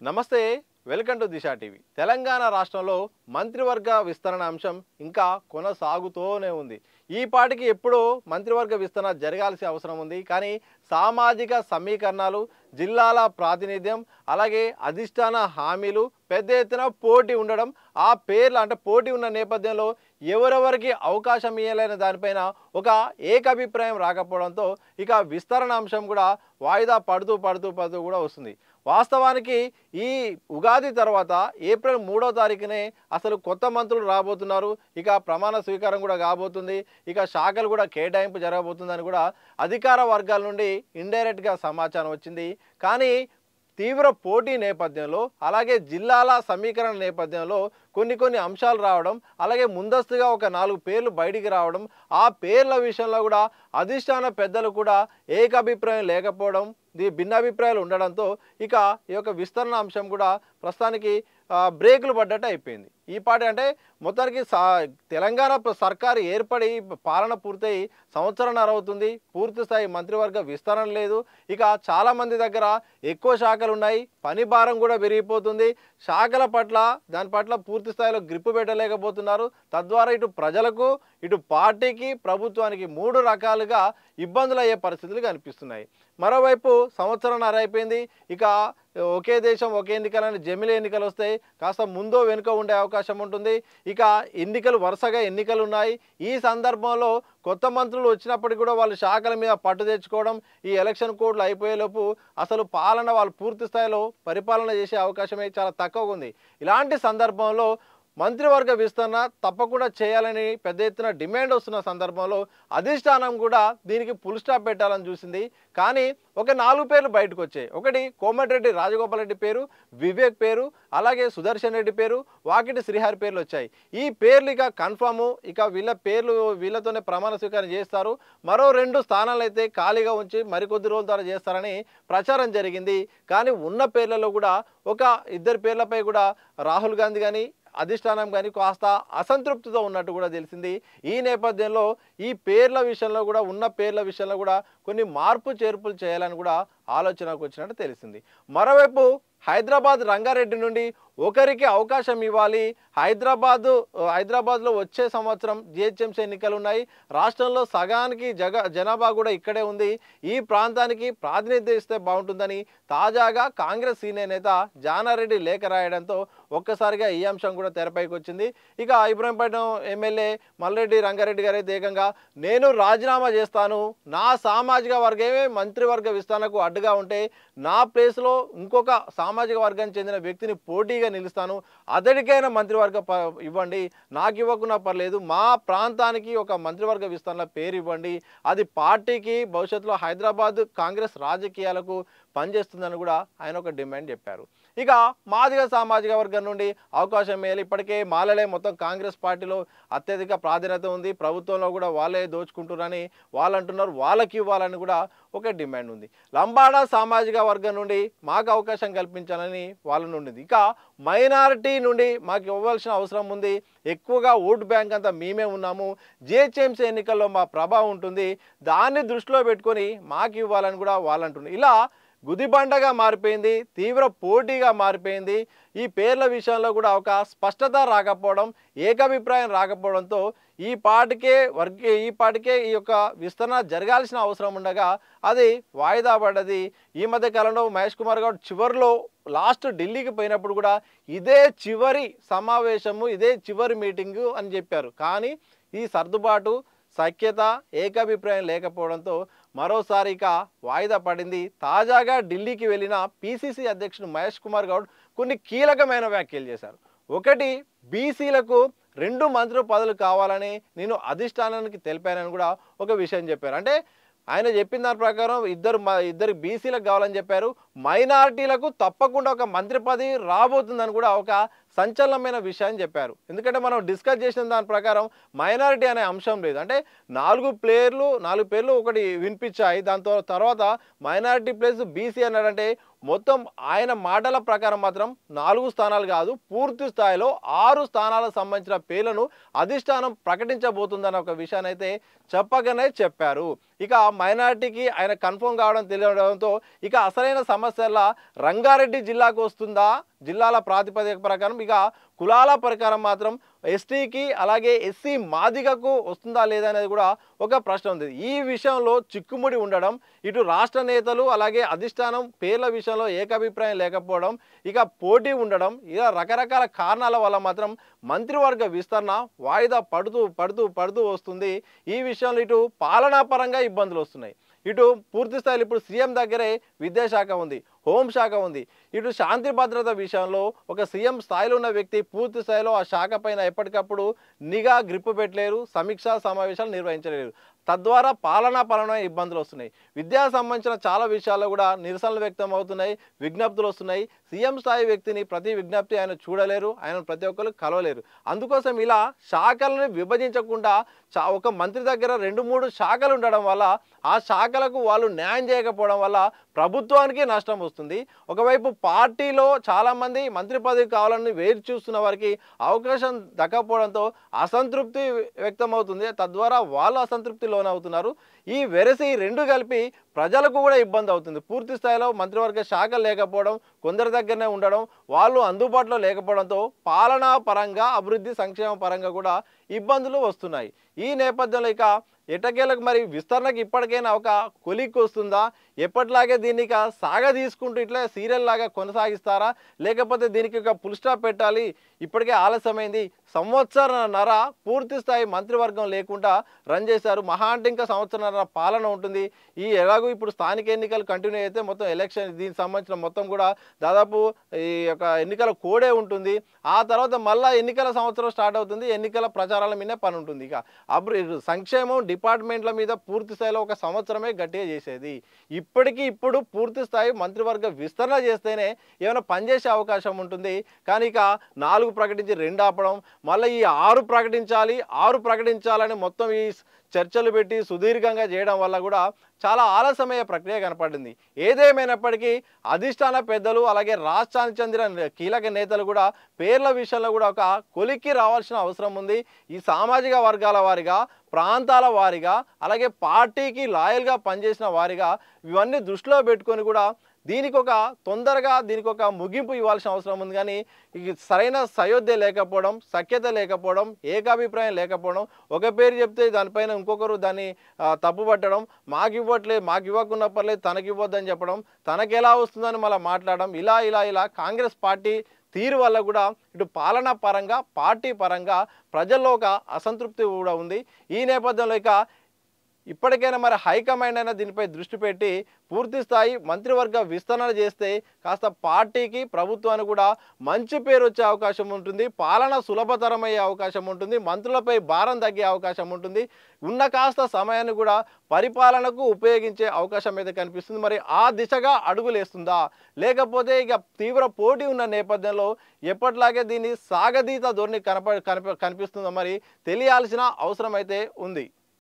నమస్తే welcome to Disha TV Telangana రాష్ట్రంలో మంత్రివర్గ విస్తరణ అంశం ఇంకా కొనసాగుతూనే ఉంది ఈ పాటికి ఎప్పుడో మంత్రివర్గ విస్తరణ జరగాల్సిన అవసరం ఉంది కానీ సామాజిక సమీకరణాలు జిల్లాల ప్రాతినిధ్యం అలాగే అధిష్టాన హామీలు పెద్ద ఎత్తున పోటీ ఉండడం ఆ పేర్లు అంటే పోటీ ఉన్న నేపథ్యంలో ఎవరెవరికి అవకాశం ఇవ్వాలనే దానిపైన ఒక ఏకాభిప్రాయం రాకపోవడంతో ఇక విస్తరణ అంశం కూడా వాయిదా పడుతూ కూడా వస్తుంది వాస్తవానికి ఈ ఉగాది తర్వాత ఏప్రిల్ 3వ తారీఖునే అసలు కొత్త మంత్రులు రాబోతున్నారు ఇక ప్రమాణ స్వీకారం కూడా కాబోతుంది ఇక శాఖలు కూడా కేటాయింపు జరగబోతుందని కూడా అధికార వర్గాల నుండి ఇండైరెక్ట్గా సమాచారం వచ్చింది కానీ తీవ్ర పోటీ నేపథ్యంలో అలాగే జిల్లాల సమీకరణ నేపథ్యంలో కొన్ని అంశాలు రావడం అలాగే ముందస్తుగా ఒక 4 పేర్లు బయటికి రావడం ఆ పేర్ల విషయంలో కూడా అధిష్టాన పెద్దలు కూడా ఏకాభిప్రాయం లేకపోవడం భిన్నాభిప్రాయాలు ఉండడంతో ఇక ఈ యొక్క విస్తరణ అంశం కూడా ప్రస్తుతానికి బ్రేకులు పడ్డట్టు అయిపోయింది ఈ పాటి అంటే మొత్తానికి తెలంగాణ సర్కారు ఏర్పడి పాలన పూర్తయి సంవత్సరంన్నర అవుతుంది పూర్తి స్థాయి మంత్రివర్గ విస్తరణ లేదు ఇక చాలామంది దగ్గర ఎక్కువ శాఖలు ఉన్నాయి పని భారం కూడా పెరిగిపోతుంది శాఖల పట్ల దాని పట్ల పూర్తి స్థాయిలో గ్రిప్పు పెట్టలేకపోతున్నారు తద్వారా ఇటు ప్రజలకు ఇటు పార్టీకి ప్రభుత్వానికి 3 రకాలుగా ఇబ్బందులు అయ్యే పరిస్థితులు కనిపిస్తున్నాయి మరోవైపు సంవత్సరంన్నర అయిపోయింది ఇక ఒకే దేశం ఒకే ఎన్నికలని జమిలి ఎన్నికలు వస్తాయి కాస్త ముందో వెనుక ఉండే అవకాశం ఉంటుంది ఇక ఎన్నికలు వరుసగా ఎన్నికలు ఉన్నాయి ఈ సందర్భంలో కొత్త మంత్రులు వచ్చినప్పటికీ కూడా వాళ్ళు శాఖల మీద పట్టు తెచ్చుకోవడం ఈ ఎలక్షన్ కోడ్లు అయిపోయేలోపు అసలు పాలన వాళ్ళు పూర్తి స్థాయిలో పరిపాలన చేసే అవకాశమే చాలా తక్కువగా ఉంది ఇలాంటి సందర్భంలో మంత్రివర్గ విస్తరణ తప్పకుండా చేయాలని పెద్ద ఎత్తున డిమాండ్ వస్తున్న సందర్భంలో అధిష్టానం కూడా దీనికి ఫుల్ స్టాప్ పెట్టాలని చూసింది కానీ ఒక 4 పేర్లు బయటకు వచ్చాయి ఒకటి కోమటిరెడ్డి రాజగోపాల్ రెడ్డి పేరు వివేక్ పేరు అలాగే సుదర్శన్ రెడ్డి పేరు వాకిటి శ్రీహరి పేర్లు వచ్చాయి ఈ పేర్లు ఇక కన్ఫర్మ్ ఇక వీళ్ళతోనే ప్రమాణ స్వీకారం చేస్తారు మరో 2 స్థానాలు అయితే ఖాళీగా ఉంచి మరికొద్ది రోజుల ద్వారా చేస్తారని ప్రచారం జరిగింది కానీ ఉన్న పేర్లలో కూడా ఒక 2 పేర్లపై కూడా రాహుల్ గాంధీ కానీ అధిష్టానం కానీ కాస్త అసంతృప్తితో ఉన్నట్టు కూడా తెలిసింది ఈ నేపథ్యంలో ఈ పేర్ల విషయంలో కూడా ఉన్న పేర్ల విషయంలో కూడా కొన్ని మార్పు చేర్పులు చేయాలని కూడా ఆలోచనకు వచ్చినట్టు తెలిసింది మరోవైపు హైదరాబాద్ రంగారెడ్డి నుండి ఒకరికి అవకాశం ఇవ్వాలి హైదరాబాద్లో వచ్చే సంవత్సరం జిహెచ్ఎంసీ ఎన్నికలు ఉన్నాయి రాష్ట్రంలో సగానికి జనాభా కూడా ఇక్కడే ఉంది ఈ ప్రాంతానికి ప్రాతినిధ్యం ఇస్తే బాగుంటుందని తాజాగా కాంగ్రెస్ సీనియర్ నేత జానారెడ్డి లేఖ రాయడంతో ఒక్కసారిగా ఈ అంశం కూడా తెరపైకి వచ్చింది ఇక ఇబ్రహీంపట్నం ఎమ్మెల్యే మల్రెడ్డి రంగారెడ్డి గారు అయితే ఏకంగా నేను రాజీనామా చేస్తాను నా సామాజిక వర్గమే మంత్రివర్గ విస్తరణకు అడ్డుగా ఉంటే నా ప్లేస్లో ఇంకొక సామాజిక వర్గానికి చెందిన వ్యక్తిని పోటీగా నిలుస్తాను అతడికైనా మంత్రివర్గ ఇవ్వండి నాకు ఇవ్వకున్నా పర్లేదు మా ప్రాంతానికి ఒక మంత్రివర్గ విస్తరణ పేరు ఇవ్వండి అది పార్టీకి భవిష్యత్తులో హైదరాబాద్ కాంగ్రెస్ రాజకీయాలకు పనిచేస్తుందని కూడా ఆయన ఒక డిమాండ్ చెప్పారు ఇక మాదిగ సామాజిక వర్గం నుండి అవకాశం ఇవ్వాలి ఇప్పటికే మాలలే మొత్తం కాంగ్రెస్ పార్టీలో అత్యధిక ప్రాధాన్యత ఉంది ప్రభుత్వంలో కూడా వాళ్ళే దోచుకుంటున్నారని వాళ్ళు అంటున్నారు వాళ్ళకి ఇవ్వాలని కూడా ఒక డిమాండ్ ఉంది లంబాడా సామాజిక వర్గం నుండి మాకు అవకాశం కల్పించాలని వాళ్ళ నుండి ఇక మైనారిటీ నుండి మాకు ఇవ్వాల్సిన అవసరం ఉంది ఎక్కువగా ఓటు బ్యాంక్ అంతా మేమే ఉన్నాము జిహెచ్ఎంసీ ఎన్నికల్లో మా ప్రభావం ఉంటుంది దాన్ని దృష్టిలో పెట్టుకొని మాకు ఇవ్వాలని కూడా వాళ్ళు అంటున్నారు ఇలా గుదిబండగా మారిపోయింది తీవ్ర పోటీగా మారిపోయింది ఈ పేర్ల విషయంలో కూడా ఒక స్పష్టత రాకపోవడం ఏకాభిప్రాయం రాకపోవడంతో ఈ పాటికే ఈ యొక్క విస్తరణ జరగాల్సిన అవసరం ఉండగా అది వాయిదా పడ్డది ఈ మధ్య కాలంలో మహేష్ కుమార్ గౌడ్ చివరిలో లాస్ట్ ఢిల్లీకి పోయినప్పుడు కూడా ఇదే చివరి సమావేశము ఇదే చివరి మీటింగు అని చెప్పారు కానీ ఈ సర్దుబాటు సఖ్యత ఏకాభిప్రాయం లేకపోవడంతో మరోసారి ఇక వాయిదా పడింది తాజాగా ఢిల్లీకి వెళ్ళిన పిసిసి అధ్యక్షుడు మహేష్ కుమార్ గౌడ్ కొన్ని కీలకమైన వ్యాఖ్యలు చేశారు ఒకటి బీసీలకు 2 మంత్రి పదవులు కావాలని నేను అధిష్టానానికి తెలిపానని కూడా ఒక విషయం చెప్పారు అంటే ఆయన చెప్పిన దాని ప్రకారం ఇద్దరు బీసీలకు కావాలని చెప్పారు మైనారిటీలకు తప్పకుండా ఒక మంత్రి పదవి రాబోతుందని కూడా ఒక సంచలనమైన విషయాన్ని చెప్పారు. ఎందుకంటే మనం డిస్కస్ చేసిన దాని ప్రకారం మైనారిటీ అనే అంశం లేదు. అంటే 4 పేర్లు ఒకటి వినిపించాయి. తర్వాత మైనారిటీ ప్లస్ బీసీ అన్నాడంటే మొత్తం ఆయన మాటల ప్రకారం మాత్రం 4 స్థానాలు కాదు, పూర్తి స్థాయిలో 6 స్థానాలకు సంబంధించిన పేర్లను అధిష్టానం ప్రకటించబోతుందన్న ఒక విషయాన్ని అయితే చెప్పగానే చెప్పారు. ఇక మైనారిటీకి ఆయన కన్ఫర్మ్ కావడం తెలియడంతో ఇక అసలైన సమస్యల రంగారెడ్డి జిల్లాకు వస్తుందా, జిల్లాల ప్రాతిపదిక ప్రకారం ఇక కులాల ప్రకారం మాత్రం ఎస్టీకి అలాగే ఎస్సీ మాదిగకు వస్తుందా లేదా అనేది కూడా ఒక ప్రశ్న ఉంది. ఈ విషయంలో చిక్కుముడి ఉండడం, ఇటు రాష్ట్ర నేతలు అలాగే అధిష్టానం పేర్ల విషయంలో ఏకాభిప్రాయం లేకపోవడం, ఇక పోటీ ఉండడం, ఇలా రకరకాల కారణాల వల్ల మాత్రం మంత్రివర్గ విస్తరణ వాయిదా పడుతూ వస్తుంది. ఈ విషయంలో ఇటు పాలనాపరంగా ఇబ్బందులు వస్తున్నాయి. ఇటు పూర్తి స్థాయిలో ఇప్పుడు సీఎం దగ్గరే విద్యాశాఖ ఉంది, హోంశాఖ ఉంది. ఇటు శాంతి భద్రత విషయంలో ఒక సీఎం స్థాయిలో ఉన్న వ్యక్తి పూర్తి స్థాయిలో ఆ శాఖ పైన ఎప్పటికప్పుడు నిఘా గ్రిప్పు పెట్టలేరు, సమీక్షా సమావేశాలు నిర్వహించలేరు. తద్వారా పాలనాపరమైన ఇబ్బందులు వస్తున్నాయి. విద్యా సంబంధించిన చాలా విషయాల్లో కూడా నిరసనలు వ్యక్తం అవుతున్నాయి, విజ్ఞప్తులు వస్తున్నాయి. సీఎం స్థాయి వ్యక్తిని ప్రతి విజ్ఞప్తి ఆయన చూడలేరు, ఆయన ప్రతి ఒక్కరు కలవలేరు. అందుకోసం ఇలా శాఖలను విభజించకుండా ఒక మంత్రి దగ్గర 2-3 శాఖలు ఉండడం వల్ల ఆ శాఖలకు వాళ్ళు న్యాయం చేయకపోవడం వల్ల ప్రభుత్వానికి నష్టం వస్తుంది. ఒకవైపు పార్టీలో చాలామంది మంత్రి పదవి కావాలని వేచి చూస్తున్న వారికి అవకాశం దక్కకపోవడంతో అసంతృప్తి వ్యక్తమవుతుంది. తద్వారా వాళ్ళు అసంతృప్తి లోనవుతున్నారు. ఈ వెరసి రెండు కలిపి ప్రజలకు కూడా ఇబ్బంది అవుతుంది. పూర్తి స్థాయిలో మంత్రివర్గ శాఖలు లేకపోవడం, కొందరి దగ్గరనే ఉండడం, వాళ్ళు అందుబాటులో లేకపోవడంతో పాలనా పరంగా అభివృద్ధి సంక్షేమ పరంగా కూడా ఇబ్బందులు వస్తున్నాయి. ఈ నేపథ్యంలో ఇక ఎటకేలకు మరి విస్తరణకు ఇప్పటికైనా ఒక కొలిక్కి వస్తుందా, ఎప్పటిలాగే దీన్ని ఇక సాగ తీసుకుంటూ ఇట్లా సీరియల్ లాగా కొనసాగిస్తారా, లేకపోతే దీనికి ఒక ఫుల్ స్టాప్ పెట్టాలి, ఇప్పటికే ఆలస్యమైంది, సంవత్సరన్నర పూర్తి స్థాయి మంత్రివర్గం లేకుండా రన్ చేశారు, మహా అంటే ఇంకా సంవత్సరన్నర పాలన ఉంటుంది. ఈ ఎలాగో ఇప్పుడు స్థానిక ఎన్నికలు కంటిన్యూ అయితే మొత్తం ఎలక్షన్ దీనికి సంబంధించిన మొత్తం కూడా దాదాపు ఈ యొక్క ఎన్నికల కోడే ఉంటుంది. ఆ తర్వాత మళ్ళీ ఎన్నికల సంవత్సరం స్టార్ట్ అవుతుంది, ఎన్నికల ప్రచారాల మీదే పని ఉంటుంది. ఇక సంక్షేమం డిపార్ట్మెంట్ల మీద పూర్తి స్థాయిలో ఒక సంవత్సరమే గట్టిగా చేసేది. ఇప్పుడు పూర్తి స్థాయి మంత్రివర్గ విస్తరణ చేస్తేనే ఏమైనా పనిచేసే అవకాశం ఉంటుంది. కానీ ఇక 4 ప్రకటించి 2 ఆపడం, మళ్ళీ ఈ 6 ప్రకటించాలని మొత్తం ఈ చర్చలు పెట్టి సుదీర్ఘంగా చేయడం వల్ల కూడా చాలా ఆలస్యమయ్యే ప్రక్రియ కనపడింది. ఏదేమైనప్పటికీ అధిష్టాన పెద్దలు అలాగే రాష్ట్రానికి చెందిన కీలక నేతలు కూడా పేర్ల విషయంలో కూడా ఒక కొలిక్కి రావాల్సిన అవసరం ఉంది. ఈ సామాజిక వర్గాల వారిగా, ప్రాంతాల వారిగా, అలాగే పార్టీకి లాయల్గా పనిచేసిన వారిగా ఇవన్నీ దృష్టిలో పెట్టుకొని కూడా తొందరగా దీనికి ఒక ముగింపు ఇవ్వాల్సిన అవసరం ఉంది. కానీ సరైన సయోధ్య లేకపోవడం, సఖ్యత లేకపోవడం, ఏకాభిప్రాయం లేకపోవడం, ఒక పేరు చెప్తే దానిపైన ఇంకొకరు దాన్ని తప్పుపట్టడం, మాకు ఇవ్వకున్న పర్లేదు తనకి ఇవ్వద్దని చెప్పడం, తనకి ఎలా వస్తుందని మళ్ళీ మాట్లాడడం, ఇలా కాంగ్రెస్ పార్టీ తీరు వల్ల కూడా ఇటు పాలనా పరంగా, పార్టీ పరంగా ప్రజల్లో ఒక అసంతృప్తి కూడా ఉంది. ఈ నేపథ్యంలో ఇక ఇప్పటికైనా మరి హైకమాండ్ అయినా దీనిపై దృష్టి పెట్టి పూర్తి స్థాయి మంత్రివర్గ విస్తరణ చేస్తే కాస్త పార్టీకి, ప్రభుత్వానికి కూడా మంచి పేరు వచ్చే అవకాశం ఉంటుంది, పాలన సులభతరమయ్యే అవకాశం ఉంటుంది, మంత్రులపై భారం తగ్గే అవకాశం ఉంటుంది, ఉన్న కాస్త సమయాన్ని కూడా పరిపాలనకు ఉపయోగించే అవకాశం అయితే కనిపిస్తుంది. మరి ఆ దిశగా అడుగులేస్తుందా, లేకపోతే ఇక తీవ్ర పోటీ ఉన్న నేపథ్యంలో ఎప్పటిలాగే దీన్ని సాగదీత ధోరణి కనిపిస్తుందా మరి తెలియాల్సిన అవసరం అయితే ఉంది.